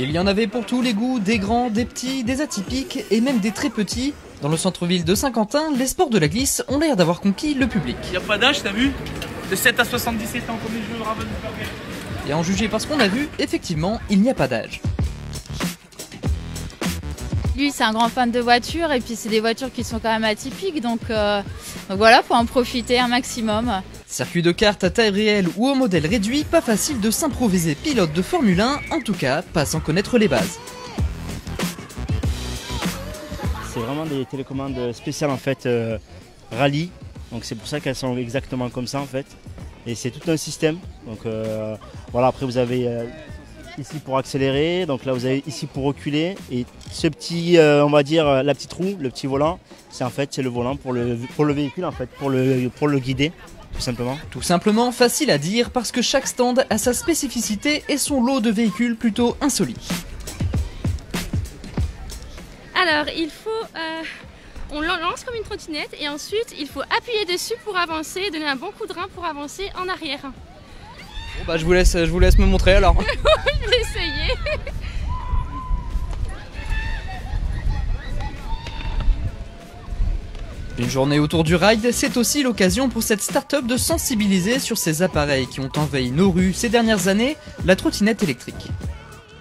Il y en avait pour tous les goûts, des grands, des petits, des atypiques et même des très petits. Dans le centre-ville de Saint-Quentin, les sports de la glisse ont l'air d'avoir conquis le public. Il n'y a pas d'âge, t'as vu? De 7 à 77 ans, comme les jeux Ravensburger. Et à en juger par ce qu'on a vu, effectivement, il n'y a pas d'âge. Lui, c'est un grand fan de voitures et puis c'est des voitures qui sont quand même atypiques, donc voilà, faut en profiter un maximum. Circuit de kart à taille réelle ou au modèle réduit, pas facile de s'improviser pilote de Formule 1, en tout cas pas sans connaître les bases. C'est vraiment des télécommandes spéciales en fait, rallye, donc c'est pour ça qu'elles sont exactement comme ça en fait. Et c'est tout un système, donc voilà, après vous avez ici pour accélérer, donc là vous avez ici pour reculer, et ce petit, on va dire la petite roue, le petit volant, c'est en fait c'est le volant pour le véhicule en fait, pour le guider. Tout simplement. Tout simplement facile à dire parce que chaque stand a sa spécificité et son lot de véhicules plutôt insolites. Alors il faut, on lance comme une trottinette et ensuite il faut appuyer dessus pour avancer, donner un bon coup de rein pour avancer en arrière. Bon bah je vous laisse me montrer alors. Je vais essayer. Une journée autour du ride, c'est aussi l'occasion pour cette start-up de sensibiliser sur ces appareils qui ont envahi nos rues ces dernières années, la trottinette électrique.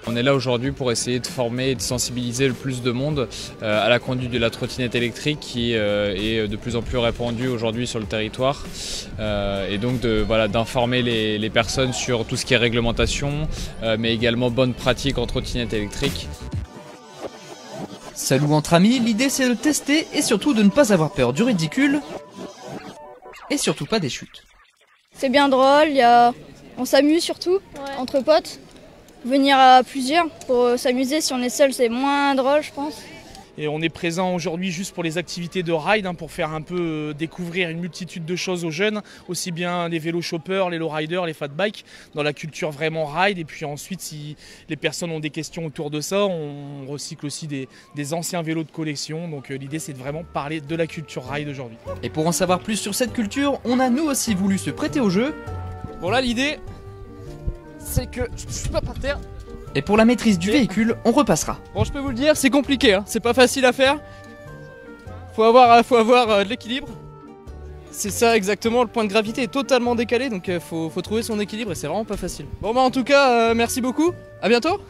On est là aujourd'hui pour essayer de former et de sensibiliser le plus de monde à la conduite de la trottinette électrique qui est de plus en plus répandue aujourd'hui sur le territoire. Et donc d'informer les personnes sur tout ce qui est réglementation, mais également bonnes pratiques en trottinette électrique. Salut entre amis, l'idée c'est de tester et surtout de ne pas avoir peur du ridicule et surtout pas des chutes. C'est bien drôle, on s'amuse surtout, entre potes. Venir à plusieurs pour s'amuser, si on est seul c'est moins drôle je pense. Et on est présent aujourd'hui juste pour les activités de ride, pour faire un peu découvrir une multitude de choses aux jeunes, aussi bien les vélos choppers, les lowriders, les fat bikes, dans la culture vraiment ride. Et puis ensuite, si les personnes ont des questions autour de ça, on recycle aussi des anciens vélos de collection. Donc l'idée c'est de vraiment parler de la culture ride aujourd'hui. Et pour en savoir plus sur cette culture, on a nous aussi voulu se prêter au jeu. Bon là l'idée, c'est que je suis pas par terre. Et pour la maîtrise du véhicule, on repassera. Bon, je peux vous le dire, c'est compliqué, hein. C'est pas facile à faire. Faut avoir de l'équilibre. C'est ça exactement, le point de gravité est totalement décalé, donc faut trouver son équilibre et c'est vraiment pas facile. Bon bah en tout cas, merci beaucoup, à bientôt.